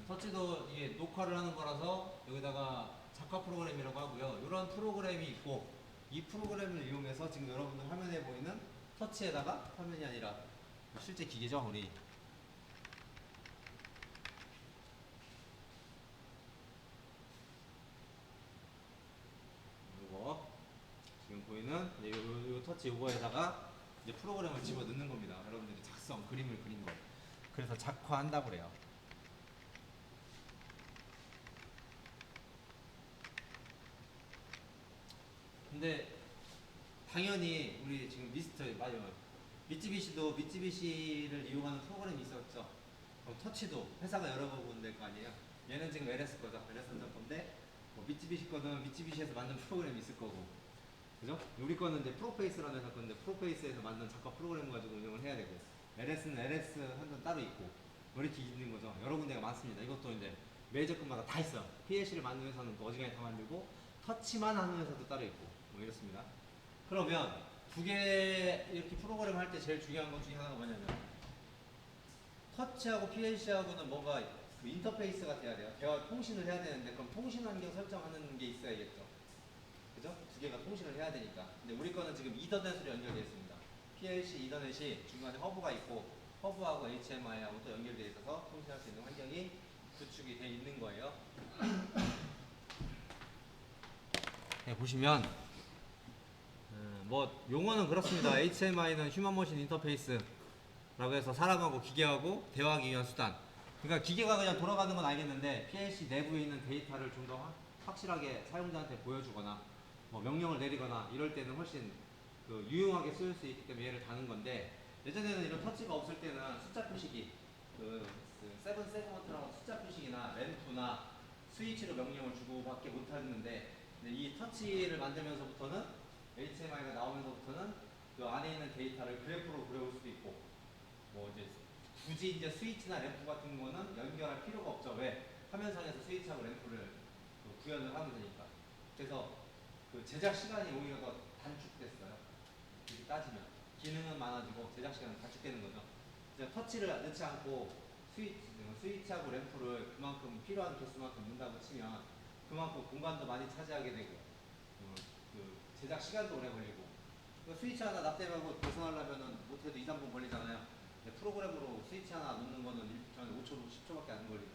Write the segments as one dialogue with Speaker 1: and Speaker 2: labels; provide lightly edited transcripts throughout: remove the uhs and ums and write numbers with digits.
Speaker 1: 터치도 이게 녹화를 하는 거라서 여기다가 작화 프로그램이라고 하고요. 이런 프로그램이 있고 이 프로그램을 이용해서 지금 여러분들 화면에 보이는 터치에다가 화면이 아니라 실제 기계죠, 우리. 이거 지금 보이는 이제 요 터치 요거에다가 이제 프로그램을 집어 넣는 겁니다. 여러분들이 작성 그림을 그리는 거. 그래서 작화한다고 그래요. 근데 당연히 우리 지금 맞아요. 미쯔비시도 미쯔비시를 이용하는 프로그램이 있었죠. 그럼 터치도 회사가 여러 군데일 될 거 아니에요. 얘는 지금 LS 거죠. LS 전자 건데 뭐 미쯔비시 거는 미쯔비시에서 만든 프로그램이 있을 거고, 그죠? 우리 거는 이제 프로페이스라는 회사 건데 프로페이스에서 만든 작가 프로그램 가지고 운영을 해야 되고, LS는 LS 한전 따로 있고 뭐 이렇게 있는 거죠. 여러 군데가 많습니다. 이것도 이제 메이저급마다 다 있어요. PLC를 만드는 회사는 또 어지간히 다 만들고 터치만 하는 회사도 따로 있고 뭐 이렇습니다. 그러면 두 개 이렇게 프로그램 할 때 제일 중요한 것 중에 하나가 뭐냐면 터치하고 PLC하고는 뭔가 그 인터페이스가 돼야 돼요. 대화 통신을 해야 되는데 그럼 통신 환경 설정하는 게 있어야겠죠. 그죠? 두 개가 통신을 해야 되니까. 근데 우리 거는 지금 이더넷으로 연결되어 있습니다. PLC 이더넷이 중간에 허브가 있고 허브하고 HMI하고 또 연결되어 있어서 통신할 수 있는 환경이 구축이 되어 있는 거예요. 네, 보시면 뭐 용어는 그렇습니다. HMI는 휴먼 머신 인터페이스라고 해서 사람하고 기계하고 대화하기 위한 수단. 그러니까 기계가 그냥 돌아가는 건 알겠는데 PLC 내부에 있는 데이터를 좀 더 확실하게 사용자한테 보여주거나 뭐 명령을 내리거나 이럴 때는 훨씬 그 유용하게 쓰일 수 있기 때문에 얘를 다는 건데, 예전에는 이런 터치가 없을 때는 숫자 표시기 그 세븐 세그먼트라고 숫자 표시기나 램프나 스위치로 명령을 주고밖에 못했는데, 이 터치를 만들면서부터는 HMI가 나오면서부터는 그 안에 있는 데이터를 그래프로 그려올 수도 있고, 뭐 이제 굳이 이제 스위치나 램프 같은 거는 연결할 필요가 없죠. 왜? 화면상에서 스위치하고 램프를 그 구현을 하면 되니까. 그래서 그 제작 시간이 오히려 더 단축됐어요. 이렇게 따지면 기능은 많아지고 제작 시간은 단축되는 거죠. 이제 터치를 넣지 않고 스위치하고 램프를 그만큼 필요한 개수만큼 넣는다고 치면 그만큼 공간도 많이 차지하게 되고 그 제작 시간도 오래 걸리고, 스위치 하나 납땜하고 계산하려면 못해도 2, 3분 걸리잖아요. 프로그램으로 스위치 하나 넣는 거는 5초, 10초밖에 안 걸리고,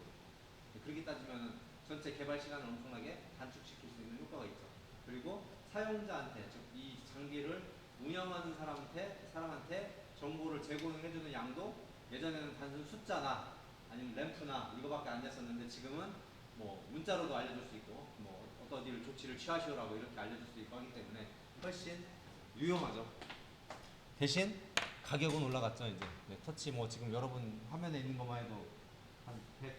Speaker 1: 그렇게 따지면 전체 개발 시간을 엄청나게 단축시킬 수 있는 효과가 있죠. 그리고 사용자한테, 즉 이 장비를 운영하는 사람한테 정보를 제공해주는 양도 예전에는 단순 숫자나 아니면 램프나 이거밖에 안 됐었는데 지금은 뭐 문자로도 알려줄 수 있고 뭐 어떤 일 조치를 취하시오라고 이렇게 알려줄 수 있고 하기 때문에 훨씬 유용하죠. 대신 가격은 올라갔죠. 이제 터치 뭐 지금 여러분 화면에 있는 것만 해도 한 100, 2,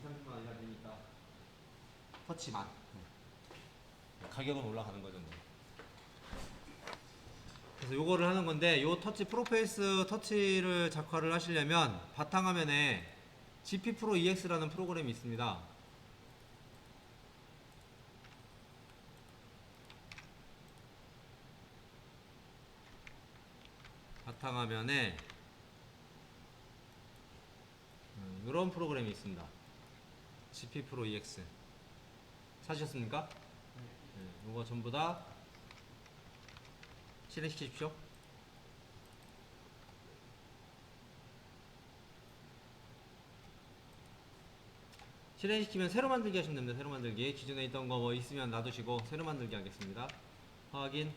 Speaker 1: 30만 원이나 되니까 터치만 가격은 올라가는 거죠. 그래서 요거를 하는 건데, 요 터치 프로페이스 터치를 작화를 하시려면 바탕화면에 GP 프로 EX라는 프로그램이 있습니다. 바탕화면에 이런 프로그램이 있습니다. GP 프로 EX 찾으셨습니까? 네, 이거 전부 다 실행시키십시오. 실행시키면 새로 만들기 하시면 됩니다. 새로 만들기. 기존에 있던 거 뭐 있으면 놔두시고 새로 만들기 하겠습니다. 확인.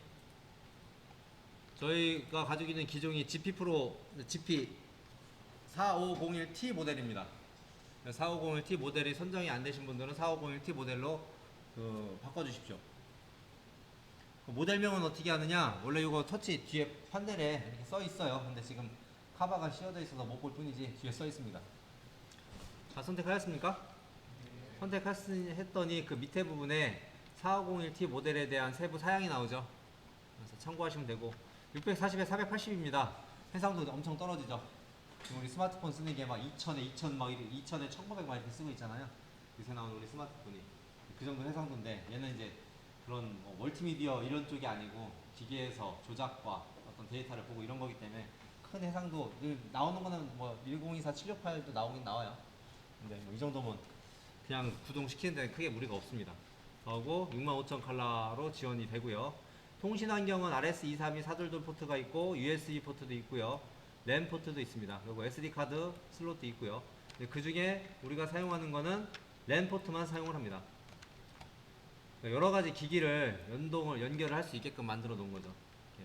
Speaker 1: 저희가 가지고 있는 기종이 GP 프로 GP 4501T 모델입니다. 4501T 모델이 선정이 안 되신 분들은 4501T 모델로 바꿔주십시오. 모델명은 어떻게 하느냐? 원래 이거 터치 뒤에 판넬에 이렇게 써 있어요. 근데 지금 카바가 씌워져 있어서 못 볼 뿐이지 뒤에 써 있습니다. 자, 선택하셨습니까? 선택했더니 그 밑에 부분에 4501T 모델에 대한 세부 사양이 나오죠. 그래서 참고하시면 되고, 640에 480입니다. 해상도 엄청 떨어지죠. 지금 우리 스마트폰 쓰는 게 막 2000에 2000 막 2000에 1900 막 이렇게 쓰고 있잖아요. 요새 나오는 우리 스마트폰이 그 정도 해상도인데, 얘는 이제 그런 뭐 멀티미디어 이런 쪽이 아니고 기계에서 조작과 어떤 데이터를 보고 이런 거기 때문에 큰 해상도 나오는 거는 뭐 1024, 768도 나오긴 나와요. 근데 뭐 이 정도면 그냥 구동시키는 데는 크게 무리가 없습니다. 하고 65,000 칼라로 지원이 되고요. 통신 환경은 RS232 422 포트가 있고 USB 포트도 있고요. 램 포트도 있습니다. 그리고 SD 카드 슬롯도 있고요. 그 중에 우리가 사용하는 거는 램 포트만 사용을 합니다. 여러 가지 기기를 연결을 할 수 있게끔 만들어 놓은 거죠.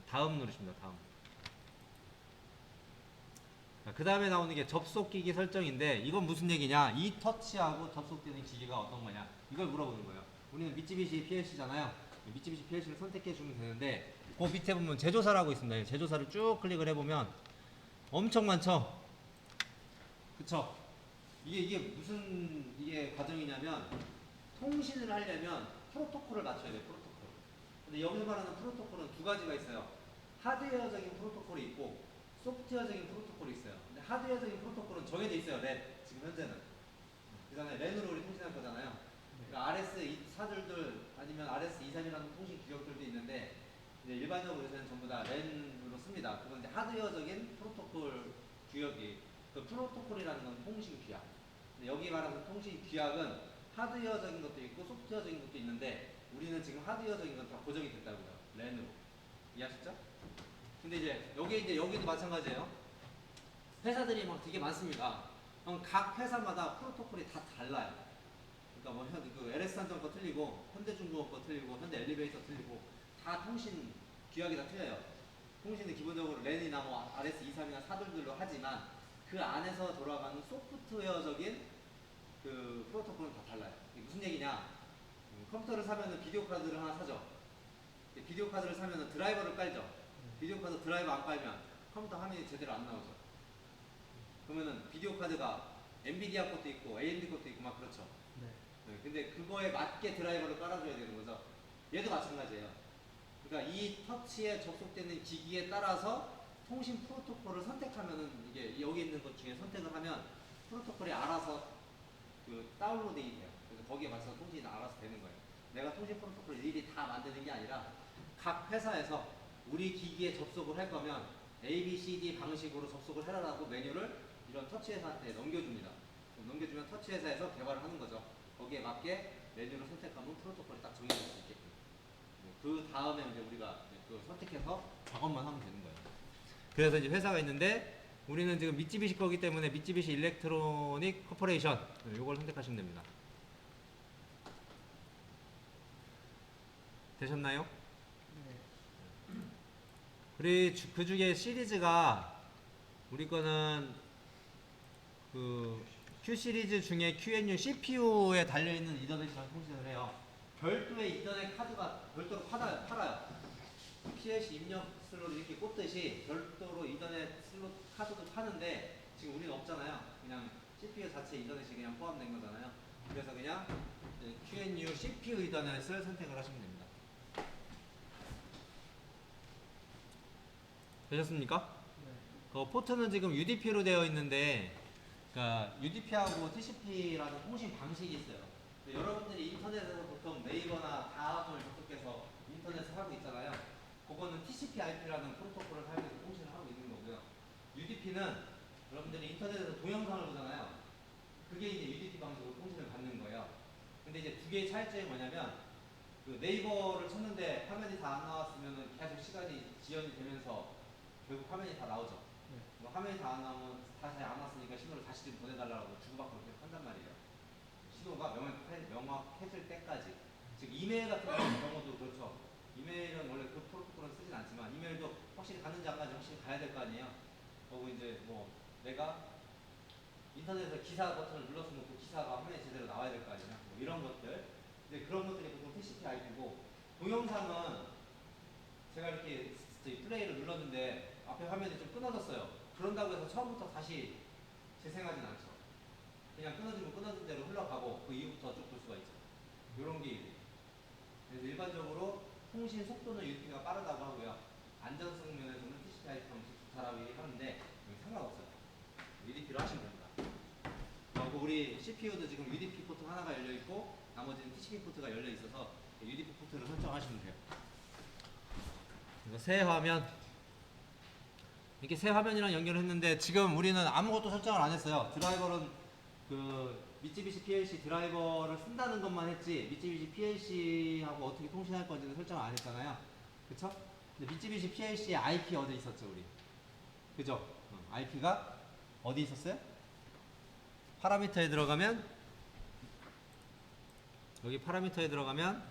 Speaker 1: 다음 누르십니다. 다음. 그 다음에 나오는 게 접속기기 설정인데 이건 무슨 얘기냐, 이 터치하고 접속되는 기기가 어떤 거냐 이걸 물어보는 거예요. 우리는 미쯔비시 PLC잖아요. 미쯔비시 PLC를 선택해 주면 되는데 그 밑에 보면 제조사라고 있습니다. 제조사를 쭉 클릭을 해보면 엄청 많죠. 그쵸? 이게 무슨 과정이냐면 통신을 하려면 프로토콜을 맞춰야 돼요. 프로토콜. 근데 여기서 말하는 프로토콜은 두 가지가 있어요. 하드웨어적인 프로토콜이 있고 소프트웨어적인 프로토콜이 있어요. 근데 하드웨어적인 프로토콜은 정해져 있어요. 랜. 지금 현재는. 그 다음에 랜으로 우리 통신할 거잖아요. 그러니까 RS422 아니면 RS232라는 통신 규격들도 있는데 이제 일반적으로 요새는 전부 다 랜으로 씁니다. 그건 이제 하드웨어적인 프로토콜 규격이, 그 프로토콜이라는 건 통신 규약. 근데 여기 말하는 통신 규약은 하드웨어적인 것도 있고 소프트웨어적인 것도 있는데 우리는 지금 하드웨어적인 건 다 고정이 됐다고요. 랜으로. 이해하셨죠? 근데 이제 여기도 마찬가지예요. 회사들이 막 되게 많습니다. 각 회사마다 프로토콜이 다 달라요. 그러니까 뭐 그 LS산점 거 틀리고 현대중공업 거 틀리고 현대 엘리베이터 틀리고 다 통신 규약이 다 틀려요. 통신은 기본적으로 랜이나 뭐 RS232나 422로 하지만 그 안에서 돌아가는 소프트웨어적인 그 프로토콜은 다 달라요. 이게 무슨 얘기냐? 컴퓨터를 사면은 비디오 카드를 하나 사죠. 비디오 카드를 사면은 드라이버를 깔죠. 비디오 카드 드라이버 안 깔면 컴퓨터 화면이 제대로 안 나오죠. 그러면은 비디오 카드가 엔비디아 것도 있고 AMD 것도 있고 막 그렇죠. 네, 근데 그거에 맞게 드라이버를 깔아줘야 되는 거죠. 얘도 마찬가지예요. 그러니까 이 터치에 접속되는 기기에 따라서 통신 프로토콜을 선택하면은 이게 여기 있는 것 중에 선택을 하면 프로토콜이 알아서 그 다운로딩이 돼요. 그래서 거기에 맞춰서 통신이 알아서 되는 거예요. 내가 통신 프로토콜을 일일이 다 만드는 게 아니라 각 회사에서 우리 기기에 접속을 할 거면 A, B, C, D 방식으로 접속을 해라라고 메뉴를 이런 터치 회사한테 넘겨줍니다. 넘겨주면 터치 회사에서 개발을 하는 거죠. 거기에 맞게 메뉴를 선택하면 프로토콜이 딱 정해질 수 있게끔. 그 다음에 이제 우리가 그 선택해서 작업만 하면 되는 거예요. 그래서 이제 회사가 있는데 우리는 지금 미쯔비시 거기 때문에 미쯔비시 일렉트로닉 코퍼레이션 이걸 선택하시면 됩니다. 되셨나요? 그리고 그 중에 시리즈가 우리 거는 그 Q 시리즈 중에 QNU CPU에 달려있는 이더넷이랑 통신을 해요. 별도의 이더넷 카드가 별도로 팔아요. PLC 입력 슬롯 이렇게 꽂듯이 별도로 이더넷 슬롯 카드도 파는데 지금 우리는 없잖아요. 그냥 CPU 자체 이더넷이 그냥 포함된 거잖아요. 그래서 그냥 QNU CPU 이더넷을 선택을 하시면 됩니다. 되셨습니까? 포트는 지금 UDP로 되어 있는데, 그러니까 UDP하고 TCP라는 통신 방식이 있어요. 여러분들이 인터넷에서 보통 네이버나 다음을 접속해서 인터넷을 하고 있잖아요. 그거는 TCP/IP라는 프로토콜을 사용해서 통신을 하고 있는 거고요. UDP는 여러분들이 인터넷에서 동영상을 보잖아요. 그게 이제 UDP 방식으로 통신을 받는 거예요. 근데 이제 두 개의 차이점이 뭐냐면, 그 네이버를 쳤는데 화면이 다 안 나왔으면 계속 시간이 지연이 되면서 결국 화면이 다 나오죠. 화면이 다 안 나오면 다시 안 왔으니까 신호를 다시 좀 보내달라고 주고받고 계속 한단 말이에요. 신호가 명확해질 때까지. 즉 이메일 같은 경우도 그렇죠. 이메일은 원래 그 프로토콜은 쓰진 않지만 이메일도 확실히 가는지 안 가는지 확실히 가야 될 거 아니에요. 그리고 이제 뭐 내가 인터넷에서 기사 버튼을 눌렀으면 그 기사가 화면에 제대로 나와야 될 거 아니에요. 뭐 이런 것들. 근데 그런 것들이 보통 TCP/IP고, 동영상은 제가 이렇게 플레이를 눌렀는데 앞에 화면이 좀 끊어졌어요. 그런다고 해서 처음부터 다시 재생하진 않죠. 그냥 끊어지면 끊어진 대로 흘러가고 그 이후부터 쭉 볼 수가 있죠. 이런 게 그래서 일반적으로 통신 속도는 UDP가 빠르다고 하고요. 안전성 면에서는 TCP/IP 방식 좋다라고 얘기하는데 상관없어요. UDP로 하시면 됩니다. 그리고 우리 CPU도 지금 UDP 포트 하나가 열려 있고 나머지는 TCP 포트가 열려 있어서 UDP 포트를 설정하시면 돼요. 새 화면, 이렇게 새 화면이랑 연결을 했는데 지금 우리는 아무것도 설정을 안 했어요. 드라이버는 그 미쯔비시 PLC 드라이버를 쓴다는 것만 했지 미쯔비시 PLC하고 어떻게 통신할 건지는 설정을 안 했잖아요. 그쵸? 근데 미쯔비시 PLC의 IP 어디 있었죠 우리? 그죠? IP가 어디 있었어요? 파라미터에 들어가면 여기 파라미터에 들어가면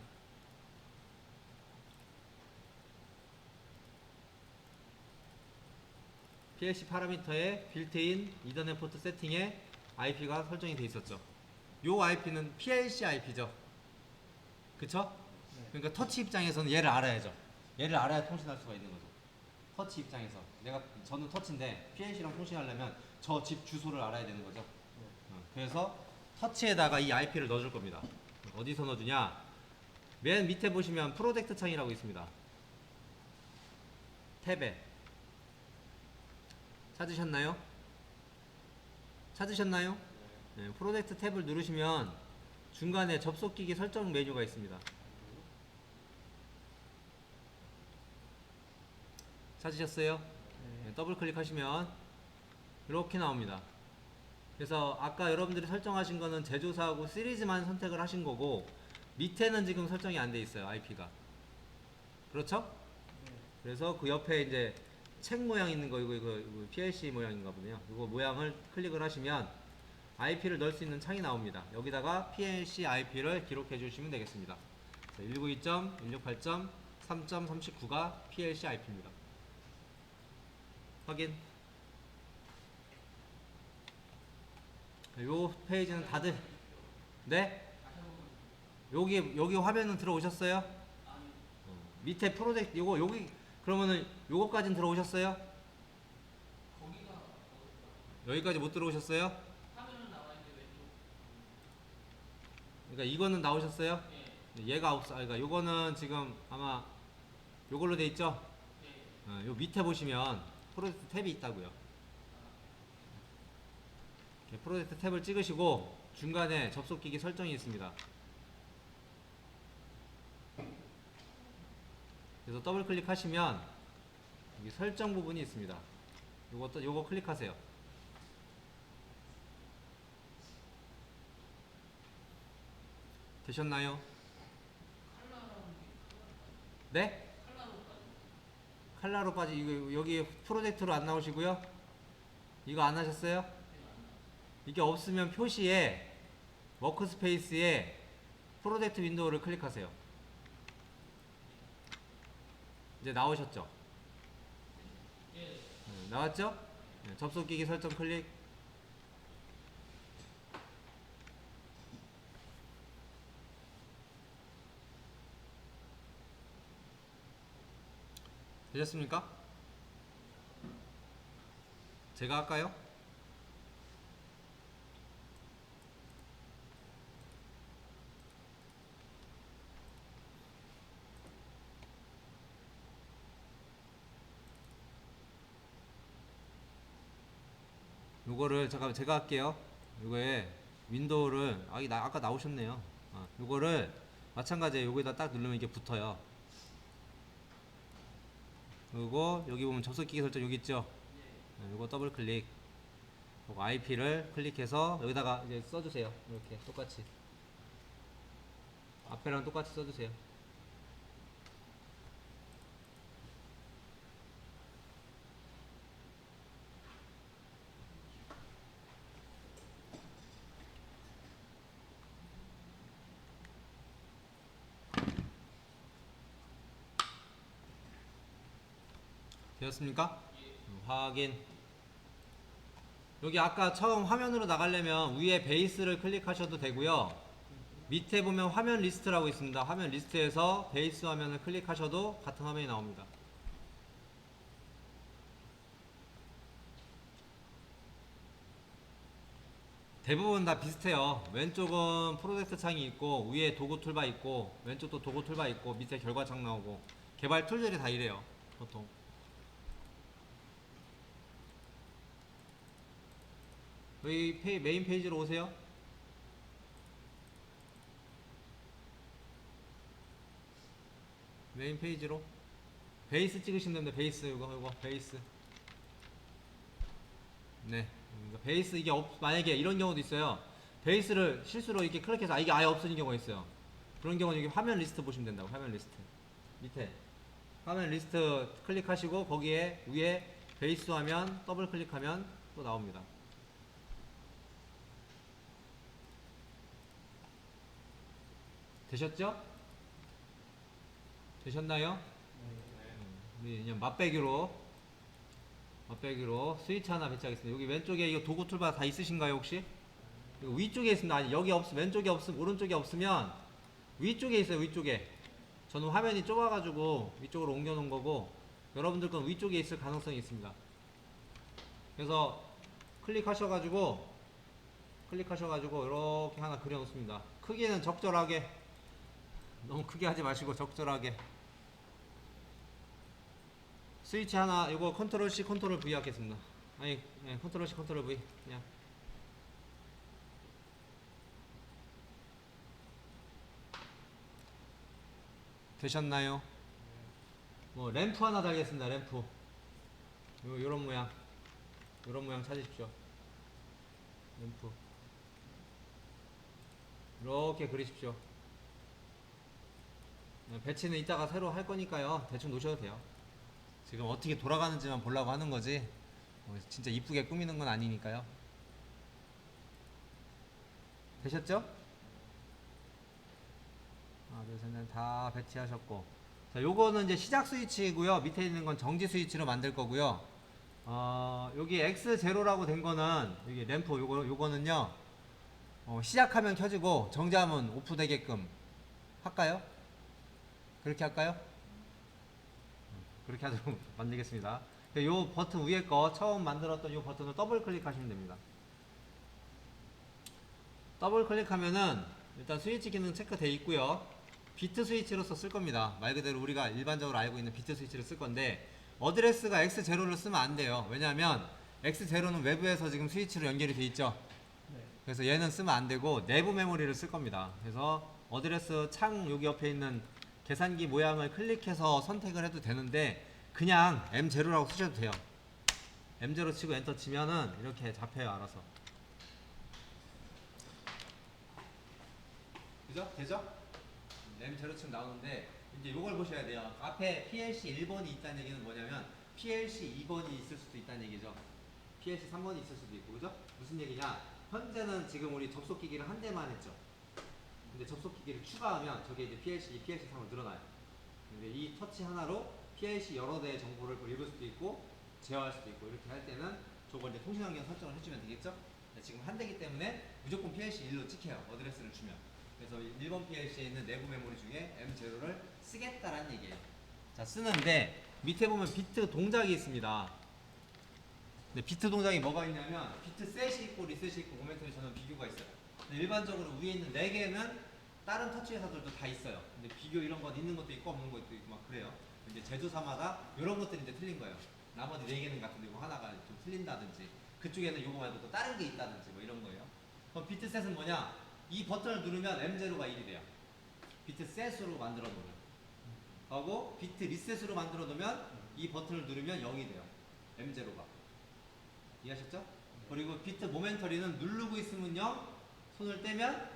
Speaker 1: PLC 파라미터에 빌트인 이더넷 포트 세팅에 IP가 설정이 돼 있었죠. 요 IP는 PLC IP죠. 그쵸? 그러니까 터치 입장에서는 얘를 알아야죠. 얘를 알아야 통신할 수가 있는 거죠. 터치 입장에서 저는 터치인데 PLC랑 통신하려면 저 집 주소를 알아야 되는 거죠. 그래서 터치에다가 이 IP를 넣어줄 겁니다. 어디서 넣어주냐? 맨 밑에 보시면 프로젝트 창이라고 있습니다. 탭에 찾으셨나요? 찾으셨나요? 네, 프로젝트 탭을 누르시면 중간에 접속기기 설정 메뉴가 있습니다. 찾으셨어요? 네, 더블 클릭하시면 이렇게 나옵니다. 그래서 아까 여러분들이 설정하신 거는 제조사하고 시리즈만 선택을 하신 거고 밑에는 지금 설정이 안 돼 있어요. IP가. 그렇죠? 그래서 그 옆에 이제 책 모양 있는 거 이거 PLC 모양인가 보네요. 이거 모양을 클릭을 하시면 IP를 넣을 수 있는 창이 나옵니다. 여기다가 PLC IP를 기록해 주시면 되겠습니다. 192.168.3.39가 PLC IP입니다. 확인. 요 페이지는 다들 네? 여기 화면은 들어오셨어요? 밑에 프로젝트 여기 그러면은 요거까지는 들어오셨어요? 여기까지 못 들어오셨어요? 그러니까 이거는 나오셨어요? 얘가 없어. 그러니까 요거는 지금 아마 요걸로 돼 있죠? 요 밑에 보시면 프로젝트 탭이 있다고요. 프로젝트 탭을 찍으시고 중간에 접속기기 설정이 있습니다. 그래서 더블 클릭하시면 여기 설정 부분이 있습니다. 요거 클릭하세요. 되셨나요? 네? 칼라로 빠지 이거 여기 프로젝트로 안 나오시고요. 이거 안 하셨어요? 이게 없으면 표시에 워크스페이스에 프로젝트 윈도우를 클릭하세요. 이제 나오셨죠? 나왔죠? 접속기기 설정 클릭. 되셨습니까? 제가 할까요? 요거를 잠깐 제가 할게요. 요거에 윈도우를 아까 나오셨네요. 요거를 마찬가지에 여기다 딱 누르면 이게 붙어요. 그리고 여기 보면 접속기기 설정 여기 있죠? 요거 더블 클릭. 요거 IP를 클릭해서 여기다가 이제 써주세요. 이렇게 똑같이 앞에랑 똑같이 써주세요. 되었습니까? 확인. 여기 아까 처음 화면으로 나가려면 위에 베이스를 클릭하셔도 되고요. 밑에 보면 화면 리스트라고 있습니다. 화면 리스트에서 베이스 화면을 클릭하셔도 같은 화면이 나옵니다. 대부분 다 비슷해요. 왼쪽은 프로젝트 창이 있고 위에 도구 툴바 있고 왼쪽도 도구 툴바 있고 밑에 결과창 나오고 개발 툴들이 다 이래요. 보통. 여기 메인 페이지로 오세요. 메인 페이지로 베이스 찍으시면 됩니다. 베이스 이거 베이스. 네. 베이스 이게 만약에 이런 경우도 있어요. 베이스를 실수로 이렇게 클릭해서 이게 아예 없어진 경우가 있어요. 그런 경우는 여기 화면 리스트 보시면 된다고. 화면 리스트 밑에 화면 리스트 클릭하시고 거기에 위에 베이스 화면 더블 클릭하면 또 나옵니다. 되셨죠? 되셨나요? 우리 그냥 맛배기로 스위치 하나 배치하겠습니다. 여기 왼쪽에 이거 도구 툴바 다 있으신가요 혹시? 이거 위쪽에 있습니다. 아니 여기 없으면 왼쪽에 없으면 오른쪽에 없으면 위쪽에 있어요. 위쪽에. 저는 화면이 좁아가지고 위쪽으로 옮겨 놓은 거고 여러분들 건 위쪽에 있을 가능성이 있습니다. 그래서 클릭하셔가지고 이렇게 하나 그려 놓습니다. 크기는 적절하게, 너무 크게 하지 마시고 적절하게. 스위치 하나, 이거 컨트롤 C 컨트롤 V 하겠습니다. 아니, 네, 컨트롤 C 컨트롤 V 그냥. 되셨나요? 뭐 램프 하나 달겠습니다. 램프. 요런 모양 찾으십시오. 램프 이렇게 그리십시오. 배치는 이따가 새로 할 거니까요. 대충 놓으셔도 돼요. 지금 어떻게 돌아가는지만 보려고 하는 거지 진짜 이쁘게 꾸미는 건 아니니까요. 되셨죠? 하나 둘 셋 넷 다 배치하셨고, 자 요거는 이제 시작 스위치고요. 밑에 있는 건 정지 스위치로 만들 거고요. 여기 X0라고 된 거는 여기 램프 요거는요 시작하면 켜지고 정지하면 오프 되게끔 할까요? 그렇게 할까요? 그렇게 하도록 만들겠습니다. 요 버튼 위에 거 처음 만들었던 요 버튼을 더블 클릭하시면 됩니다. 더블 클릭하면은 일단 스위치 기능 체크되어 있고요. 비트 스위치로서 쓸 겁니다. 말 그대로 우리가 일반적으로 알고 있는 비트 스위치를 쓸 건데 어드레스가 X0를 쓰면 안 돼요. 왜냐하면 X0는 외부에서 지금 스위치로 연결이 돼 있죠. 그래서 얘는 쓰면 안 되고 내부 메모리를 쓸 겁니다. 그래서 어드레스 창 여기 옆에 있는 계산기 모양을 클릭해서 선택을 해도 되는데 그냥 M0라고 쓰셔도 돼요. M0 치고 엔터 치면은 이렇게 잡혀요. 알아서. 그죠? 되죠? M0 치면 나오는데 이제 요걸 보셔야 돼요. 앞에 PLC 1번이 있다는 얘기는 뭐냐면 PLC 2번이 있을 수도 있다는 얘기죠. PLC 3번이 있을 수도 있고, 그죠? 무슨 얘기냐? 현재는 지금 우리 접속기기를 한 대만 했죠. 근데 접속기기를 추가하면 저게 이제 PLC 2, PLC 3으로 늘어나요. 근데 이 터치 하나로 PLC 여러 대의 정보를 읽을 수도 있고 제어할 수도 있고 이렇게 할 때는 저걸 이제 통신환경 설정을 해주면 되겠죠? 지금 한 대기 때문에 무조건 PLC 1로 찍혀요. 어드레스를 주면. 그래서 1번 PLC에 있는 내부 메모리 중에 M0를 쓰겠다라는 얘기예요. 자, 쓰는데 밑에 보면 비트 동작이 있습니다. 근데 비트 동작이 뭐가 있냐면 비트 셋이 있고 리셋이 있고 모멘텀이 저는 비교가 있어요. 근데 일반적으로 위에 있는 4개는 다른 터치 회사들도 다 있어요. 근데 비교 이런 건 있는 것도 있고 없는 것도 있고 막 그래요. 이제 제조사마다 이런 것들이 이제 틀린 거예요. 나머지 4개는 같은데 이거 하나가 좀 틀린다든지 그쪽에는 이거 말고 또 다른 게 있다든지 뭐 이런 거예요. 그럼 비트 셋은 뭐냐? 이 버튼을 누르면 M0가 1이 돼요. 비트 셋으로 만들어 놓으면. 하고 비트 리셋으로 만들어 놓으면 이 버튼을 누르면 0이 돼요. M0가. 이해하셨죠? 그리고 비트 모멘터리는 누르고 있으면 0, 손을 떼면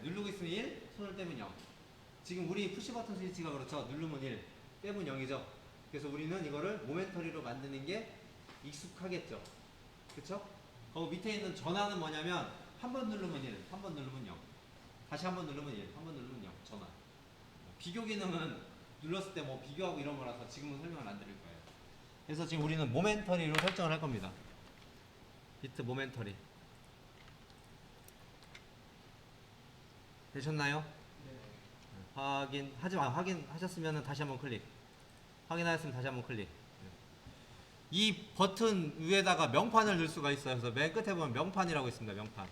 Speaker 1: 누르고 있으면 1, 손을 떼면 0. 지금 우리 푸시 버튼 스위치가 그렇죠. 누르면 1, 떼면 0이죠. 그래서 우리는 이거를 모멘터리로 만드는 게 익숙하겠죠. 그쵸? 그 밑에 있는 전화는 뭐냐면 한 번 누르면 1, 한 번 누르면 0. 다시 한 번 누르면 1, 한 번 누르면 0. 전화. 비교 기능은 눌렀을 때 뭐 비교하고 이런 거라서 지금은 설명을 안 드릴 거예요. 그래서 지금 우리는 모멘터리로 설정을 할 겁니다. 비트 모멘터리. 되셨나요? 네. 확인하셨으면 다시 한번 클릭. 확인하셨으면 다시 한번 클릭. 이 버튼 위에다가 명판을 넣을 수가 있어요. 그래서 맨 끝에 보면 명판이라고 있습니다. 명판.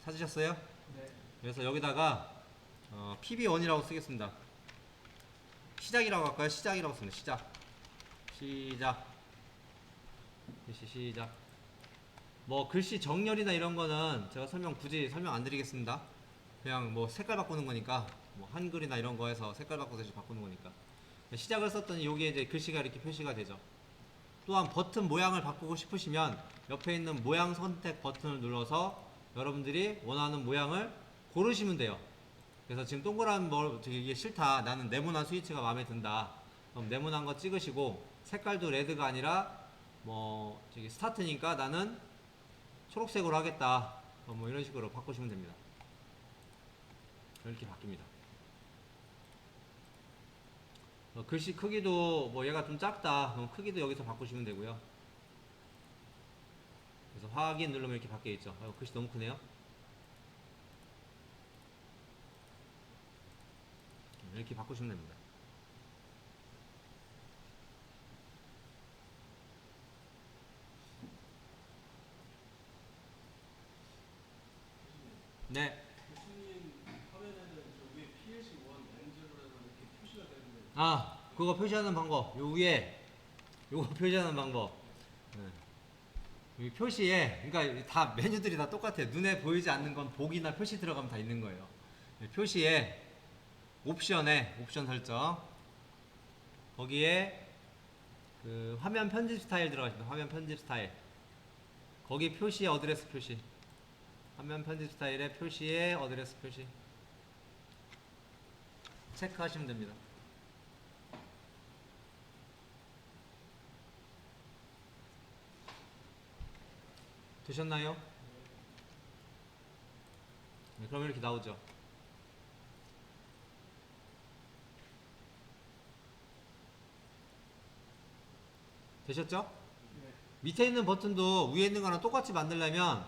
Speaker 1: 찾으셨어요? 네. 그래서 여기다가 PB1이라고 쓰겠습니다. 시작이라고 할까요? 시작이라고 씁니다. 시작. 뭐 글씨 정렬이나 이런 거는 제가 굳이 설명 안 드리겠습니다. 그냥 뭐 색깔 바꾸는 거니까, 뭐 한글이나 이런 거에서 색깔 바꿔서 바꾸는 거니까. 시작을 썼더니 여기에 이제 글씨가 이렇게 표시가 되죠. 또한 버튼 모양을 바꾸고 싶으시면 옆에 있는 모양 선택 버튼을 눌러서 여러분들이 원하는 모양을 고르시면 돼요. 그래서 지금 동그란 이게 싫다, 나는 네모난 스위치가 마음에 든다, 그럼 네모난 거 찍으시고, 색깔도 레드가 아니라 저기 스타트니까 나는 초록색으로 하겠다, 뭐 이런 식으로 바꾸시면 됩니다. 이렇게 바뀝니다. 글씨 크기도 얘가 좀 작다, 그럼 크기도 여기서 바꾸시면 되고요. 그래서 확인 누르면 이렇게 바뀌어 있죠. 글씨 너무 크네요. 이렇게 바꾸시면 됩니다. 네.
Speaker 2: 교수님 화면에는 저 위에 PLC1 M0라고 이렇게 표시가 되는데.
Speaker 1: 그거 표시하는 방법. 요 위에 요거 표시하는 방법. 네. 이 표시에, 그러니까 다 메뉴들이 다 똑같아요. 눈에 보이지 않는 건 보기나 표시 들어가면 다 있는 거예요. 네, 표시에 옵션 설정, 거기에 그 화면 편집 스타일 들어가십니다. 화면 편집 스타일. 거기 표시에 어드레스 표시. 화면 편집 스타일의 표시에 어드레스 표시. 체크하시면 됩니다. 되셨나요? 네, 그럼 이렇게 나오죠. 되셨죠?
Speaker 2: 네.
Speaker 1: 밑에 있는 버튼도 위에 있는 거랑 똑같이 만들려면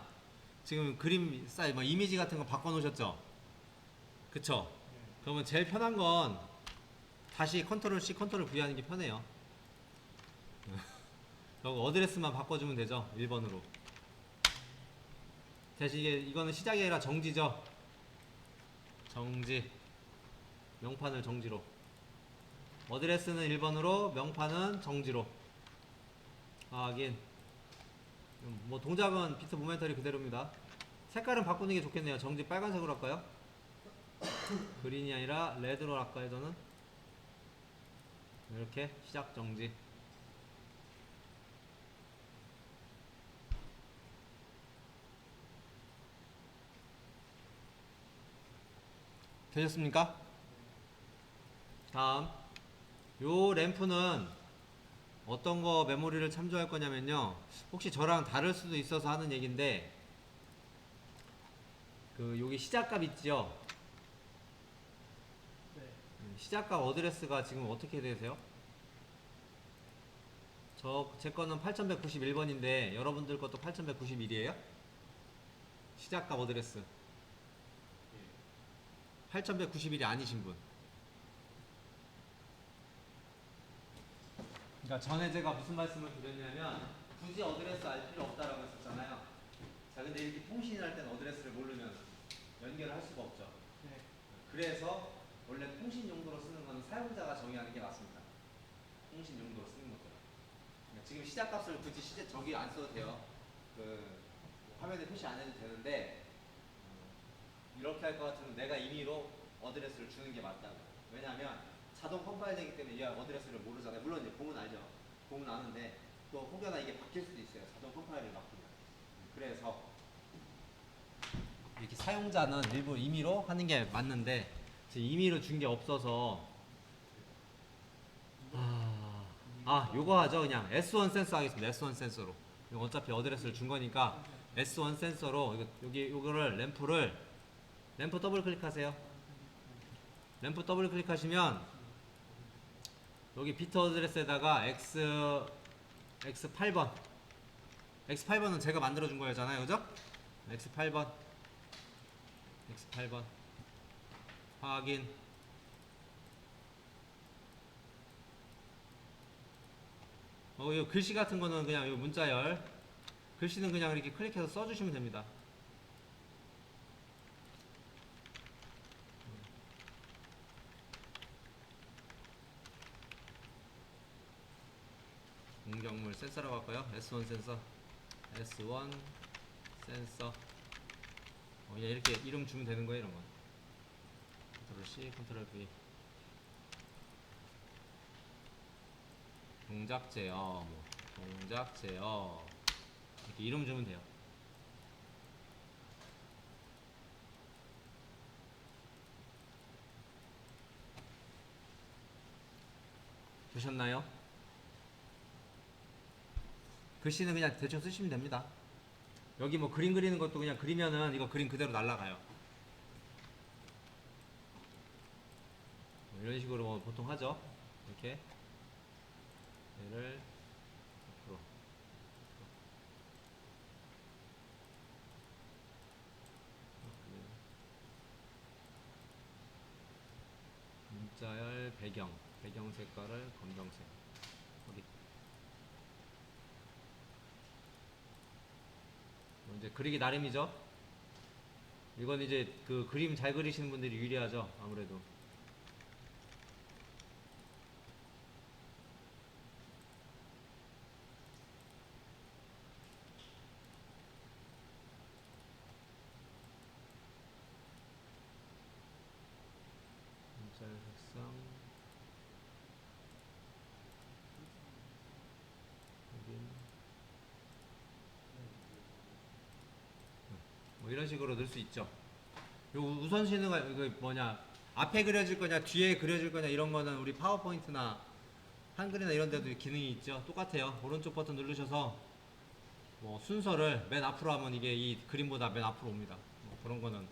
Speaker 1: 지금 그림 사이즈, 이미지 같은 거 바꿔 놓으셨죠? 그쵸?
Speaker 2: 네.
Speaker 1: 그러면 제일 편한 건 다시 컨트롤 C, 컨트롤 V 하는 게 편해요. 그리고 어드레스만 바꿔주면 되죠. 1번으로. 대신 이거는 시작이 아니라 정지죠. 정지. 명판을 정지로. 어드레스는 1번으로, 명판은 정지로. 확인. 동작은 비트 모멘터리 그대로입니다. 색깔은 바꾸는 게 좋겠네요. 정지 빨간색으로 할까요? 그린이 아니라 레드로 할까요, 저는? 이렇게 시작 정지. 되셨습니까? 다음, 요 램프는 어떤 거 메모리를 참조할 거냐면요, 혹시 저랑 다를 수도 있어서 하는 얘기인데, 여기 시작값 있죠?
Speaker 2: 네.
Speaker 1: 시작값 어드레스가 지금 어떻게 되세요? 제 거는 8191번인데 여러분들 것도 8191이에요? 시작값 어드레스 8191이 아니신 분. 그러니까 전에 제가 무슨 말씀을 드렸냐면, 굳이 어드레스 알 필요 없다라고 했었잖아요. 자, 근데 이렇게 통신을 할 때는 어드레스를 모르면 연결을 할 수가 없죠.
Speaker 2: 네.
Speaker 1: 그래서 원래 통신 용도로 쓰는 건 사용자가 정의하는 게 맞습니다. 통신 용도로 쓰는 것들은. 그러니까 지금 시작값을 굳이 저기 안 써도 돼요. 화면에 표시 안 해도 되는데, 이렇게 할 것 같으면 내가 임의로 어드레스를 주는 게 맞다고. 왜냐하면 자동 컴파일 되기 때문에 이 어드레스를 모르잖아요. 물론 이제 공은 알죠. 공은 아는데 또 혹여나 이게 바뀔 수도 있어요. 자동 컴파일을 맡기면. 그래서 이렇게 사용자는 일부 임의로 하는 게 맞는데, 지금 임의로 준 게 없어서 요거 하죠. 그냥 S1 센서 하겠습니다. S1 센서로. 이거 어차피 어드레스를 준 거니까 S1 센서로 요거를 램프 더블 클릭하세요. 램프 더블 클릭하시면 여기 비트 어드레스에다가 X8번. X8번은 제가 만들어 준 거였잖아요. 그죠? X8번 확인. 이 글씨 같은 거는 그냥 요 문자열 글씨는 그냥 이렇게 클릭해서 써주시면 됩니다. 공격물 센서라고 할까요? S1 센서. S1 센서. 이렇게 이름 주면 되는 거예요, 이런 건. 컨트롤 C, 컨트롤 V. 동작 제어. 동작 제어 이렇게 이름 주면 돼요. 되셨나요? 글씨는 그냥 대충 쓰시면 됩니다. 여기 뭐 그림 그리는 것도 그냥 그리면은 이거 그림 그대로 날라가요. 이런 식으로 뭐 보통 하죠. 이렇게 얘를 앞으로 문자열 배경 색깔을 검정색. 여기 이제 그리기 나름이죠. 이건 이제 그 그림 잘 그리시는 분들이 유리하죠. 아무래도. 문자열 색상 여긴 뭐 이런 식으로 넣을 수 있죠. 요 우선순위가 이거 뭐냐 앞에 그려질 거냐 뒤에 그려질 거냐 이런 거는 우리 파워포인트나 한글이나 이런 데도 기능이 있죠. 똑같아요. 오른쪽 버튼 누르셔서 뭐 순서를 맨 앞으로 하면 이게 이 그림보다 맨 앞으로 옵니다. 뭐 그런 거는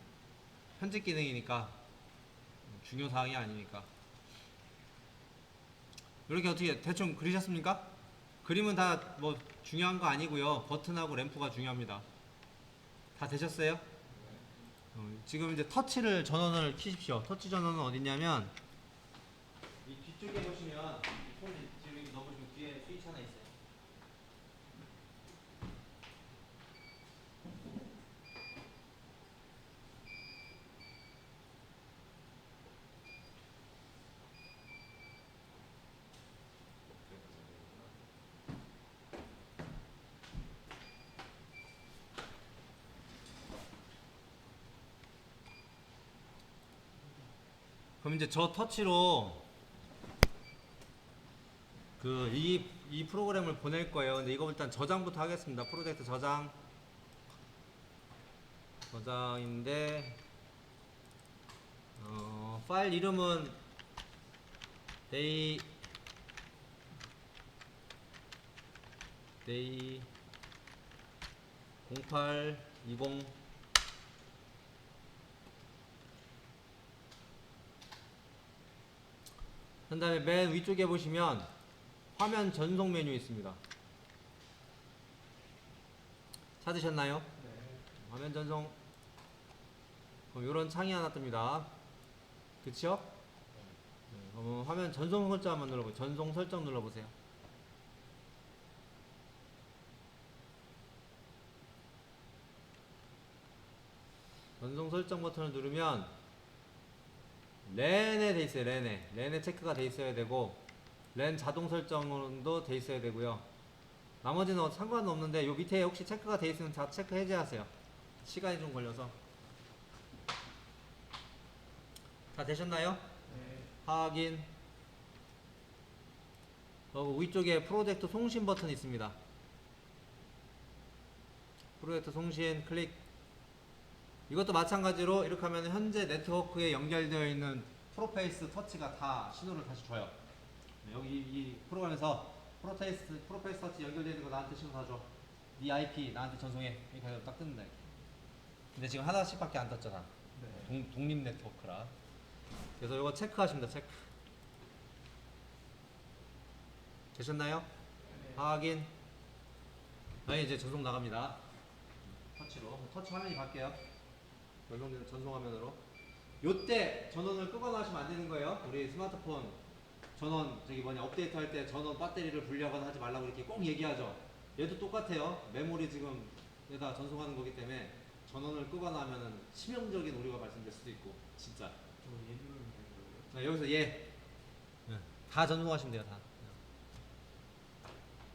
Speaker 1: 편집 기능이니까 중요 사항이 아니니까. 이렇게 어떻게 대충 그리셨습니까? 그림은 다 뭐 중요한 거 아니고요. 버튼하고 램프가 중요합니다. 다 되셨어요? 지금 이제 터치를 전원을 켜십시오. 터치 전원은 어딨냐면 이 뒤쪽에 보시면 손 지금 이렇게 넣어보시면 뒤에 스위치 하나 있어요. 그럼 이제 저 터치로 이 프로그램을 보낼 거예요. 근데 이거 일단 저장부터 하겠습니다. 프로젝트 저장인데 파일 이름은 day 0820 그 다음에 맨 위쪽에 보시면 화면 전송 메뉴 있습니다. 찾으셨나요?
Speaker 2: 네.
Speaker 1: 화면 전송. 그럼 이런 창이 하나 뜹니다. 그쵸? 그럼 화면 전송 설정 한번 눌러보세요. 전송 설정 눌러보세요. 전송 설정 버튼을 누르면 랜에 돼 있어요. 랜에 체크가 돼 있어야 되고 랜 자동 설정도 돼 있어야 되고요. 나머지는 상관은 없는데 요 밑에 혹시 체크가 돼 있으면 다 체크 해제하세요. 시간이 좀 걸려서. 다 되셨나요?
Speaker 2: 네.
Speaker 1: 확인. 위쪽에 프로젝트 송신 버튼 있습니다. 프로젝트 송신 클릭. 이것도 마찬가지로 이렇게 하면 현재 네트워크에 연결되어 있는 프로페이스 터치가 다 신호를 다시 줘요. 여기 이 프로그램에서 프로페이스 터치 연결되어 있는 거 나한테 신호 다 줘. 네 IP 나한테 전송해. 이렇게 해서 딱 뜬다. 근데 지금 하나씩밖에 안 떴잖아.
Speaker 2: 네.
Speaker 1: 독립 네트워크라. 그래서 이거 체크하십니다. 체크. 되셨나요?
Speaker 2: 네.
Speaker 1: 확인. 아니 이제 전송 나갑니다. 터치로. 터치 화면이 바뀌어요. 전송 화면으로. 요때 전원을 끄거나 하시면 안 되는 거예요. 우리 스마트폰 전원 업데이트 할 때 전원 배터리를 분리하거나 하지 말라고 이렇게 꼭 얘기하죠. 얘도 똑같아요. 메모리 지금 여기다 전송하는 거기 때문에 전원을 끄거나 하면은 치명적인 오류가 발생될 수도 있고 진짜.
Speaker 2: 저 예능을 보는 거예요?
Speaker 1: 자, 여기서 다 전송하시면 돼요. 다.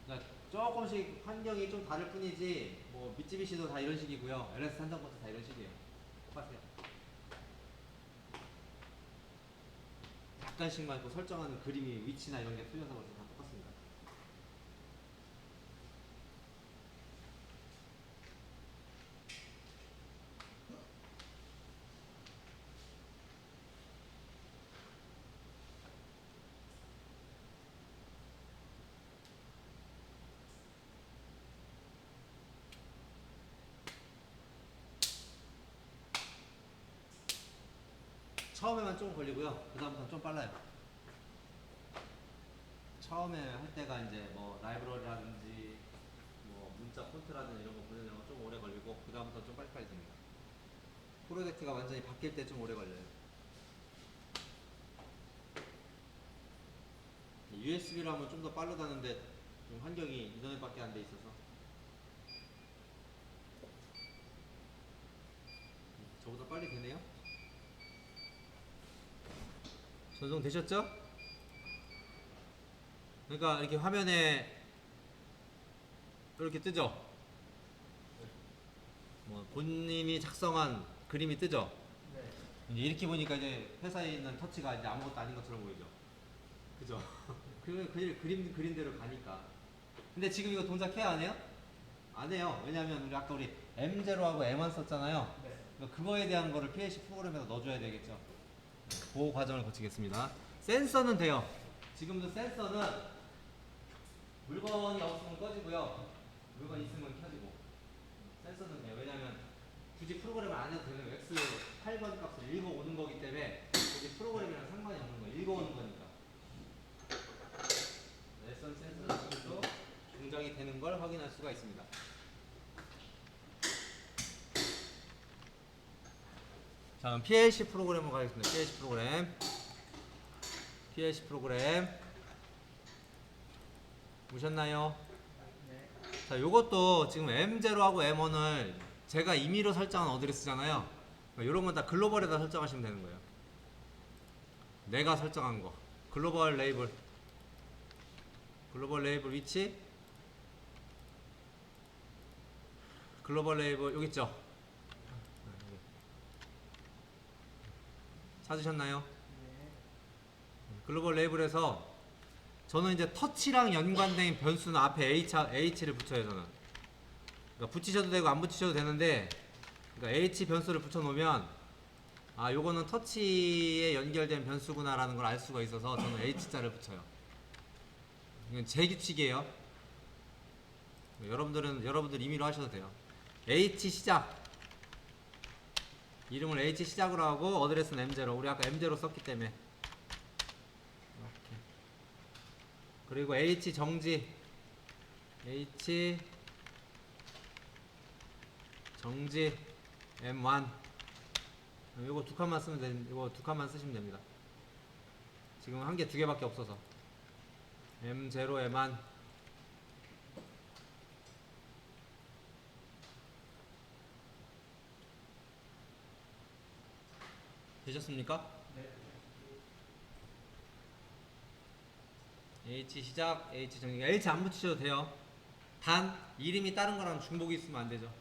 Speaker 1: 자, 조금씩 환경이 좀 다를 뿐이지 뭐 미쯔비시도 다 이런 식이고요. LS 산정부터 다 이런 식이에요. 똑같아요. 약간씩만 또 설정하는 그림이 위치나 이런 게 틀려서 그래서 다 똑같습니다. 처음에만 좀 걸리고요. 그 다음부터는 좀 빨라요. 처음에 할 때가 이제 뭐 라이브러리라든지 뭐 문자 폰트라든지 이런 거 보내는 거 좀 오래 걸리고 그 다음부터 좀 빨리빨리 됩니다. 프로젝트가 완전히 바뀔 때 좀 오래 걸려요. USB로 하면 좀 더 빠르다는데 좀 환경이 인터넷밖에 안 돼 있어서 저보다 빨리 되네요. 전송되셨죠? 그러니까 이렇게 화면에 이렇게 뜨죠? 뭐 본인이 작성한 그림이 뜨죠?
Speaker 2: 네.
Speaker 1: 이제 이렇게 보니까 이제 회사에 있는 터치가 이제 아무것도 아닌 것처럼 보이죠? 그죠? 그림대로 가니까. 근데 지금 이거 동작해야 안 해요? 안 해요. 왜냐면 우리 아까 우리 M0하고 M1 썼잖아요.
Speaker 2: 네.
Speaker 1: 그러니까 그거에 대한 거를 PLC 프로그램에서 넣어줘야 되겠죠. 그 과정을 거치겠습니다. 센서는 돼요. 지금도 센서는 물건이 없으면 꺼지고요. 물건 있으면 켜지고. 센서는 돼요. 왜냐면 굳이 프로그램을 안 해도 되는 X 8번 값을 읽어오는 거기 때문에 굳이 프로그램이랑 상관이 없는 거예요. 읽어오는 거니까. nelson 센서도 동작이 되는 걸 확인할 수가 있습니다. 자, 그럼 PLC 프로그램으로 가겠습니다. PLC 프로그램. PLC 프로그램. 보셨나요?
Speaker 2: 네.
Speaker 1: 자, 요것도 지금 M0하고 M1을 제가 임의로 설정한 어드레스잖아요. 요런 건 다 글로벌에다 설정하시면 되는 거예요. 내가 설정한 거. 글로벌 레이블. 글로벌 레이블 위치. 글로벌 레이블 여기 있죠? 찾으셨나요?
Speaker 2: 네.
Speaker 1: 글로벌 레이블에서 저는 이제 터치랑 연관된 변수는 앞에 H를 붙여요. 저는 그러니까 붙이셔도 되고 안 붙이셔도 되는데, 그러니까 H 변수를 붙여놓으면 아 요거는 터치에 연결된 변수구나 라는 걸 알 수가 있어서 저는 H자를 붙여요. 이건 제 규칙이에요. 여러분들 임의로 하셔도 돼요. H 시작, 이름을 H 시작으로 하고 어드레스는 M0. 우리 아까 M0 썼기 때문에 이렇게. 그리고 H 정지, H 정지 M1. 이거 두 칸만 쓰면 이거 두 칸만 쓰시면 됩니다. 지금 한 개 두 개밖에 없어서. M0 M1. 되셨습니까?
Speaker 2: 네.
Speaker 1: H 시작, H 정리. H 안 붙이셔도 돼요. 단 이름이 다른 거랑 중복이 있으면 안 되죠.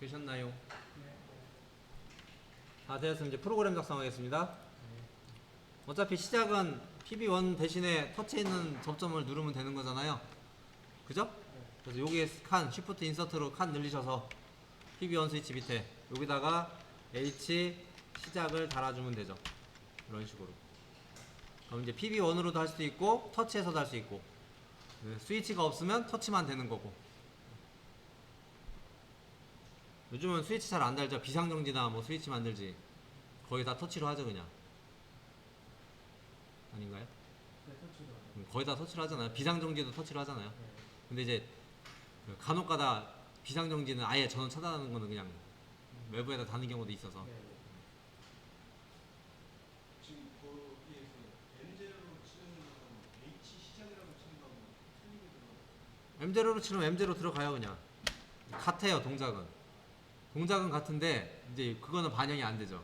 Speaker 1: 되셨나요?
Speaker 2: 네.
Speaker 1: 다 되었으면 이제 프로그램 작성하겠습니다.
Speaker 2: 네.
Speaker 1: 어차피 시작은 PB1 대신에 터치에 있는 접점을 누르면 되는 거잖아요. 그죠? 그래서 여기에 칸, Shift 인서트로 칸 늘리셔서 PB1 스위치 밑에 여기다가 H 시작을 달아주면 되죠. 이런 식으로. 그럼 이제 PB1으로도 할 수도 있고 터치에서도 할 수 있고, 스위치가 없으면 터치만 되는 거고. 요즘은 스위치 잘 안 달죠. 비상정지나 뭐 스위치 만들지 거의 다 터치로 하죠. 그냥 아닌가요?
Speaker 2: 네, 터치로.
Speaker 1: 거의 다 터치로 하잖아요. 비상정지도 터치로 하잖아요.
Speaker 2: 네.
Speaker 1: 근데 이제 간혹가다 비상정지는 아예 전원 차단하는 거는 그냥 외부에다 다는 경우도 있어서.
Speaker 2: 네. 지금 거기에서 M0로 치는 거랑 H 시작이라고 치는 거하고 틀리게 들어가요.
Speaker 1: M0로 치면 M0 들어가요. 그냥 같아요. 동작은 같은데 이제 그거는 반영이 안 되죠.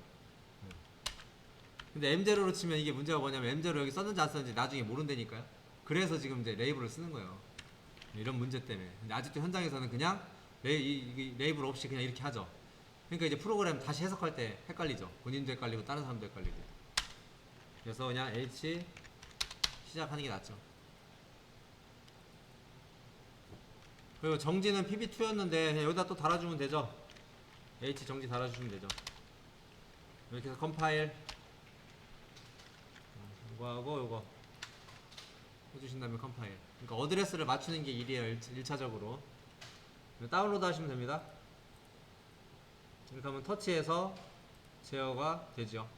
Speaker 1: 근데 M0로 치면 이게 문제가 뭐냐면 M0 여기 썼는지 안 썼는지 나중에 모른다니까요. 그래서 지금 이제 레이블을 쓰는 거예요. 이런 문제 때문에. 근데 아직도 현장에서는 그냥 레이블 없이 그냥 이렇게 하죠. 그러니까 이제 프로그램 다시 해석할 때 헷갈리죠. 본인도 헷갈리고 다른 사람도 헷갈리고. 그래서 그냥 H 시작하는 게 낫죠. 그리고 정지는 PB2였는데 그냥 여기다 또 달아주면 되죠. H 정지 달아주시면 되죠. 이렇게 해서 컴파일 요거하고 요거 해주신 다음에 컴파일. 그러니까 어드레스를 맞추는 게 일이에요. 1차적으로 다운로드 하시면 됩니다. 이렇게 하면 터치해서 제어가 되죠.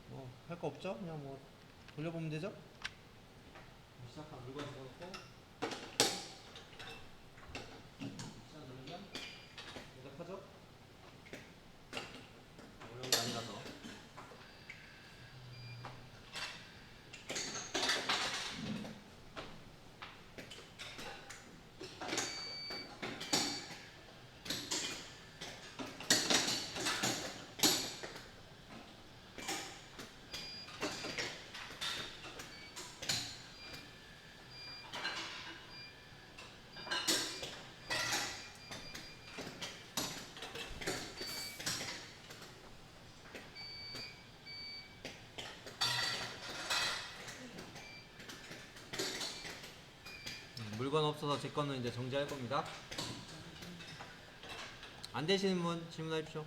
Speaker 1: 뭐 할 거 없죠? 그냥 뭐 돌려보면 되죠? 시작한 물건 집어넣고 시작 누르면 시작하죠? 어려운 게 아니라서. 물건 없어서 제 거는 이제 정지할 겁니다. 안 되시는 분 질문해 주십시오.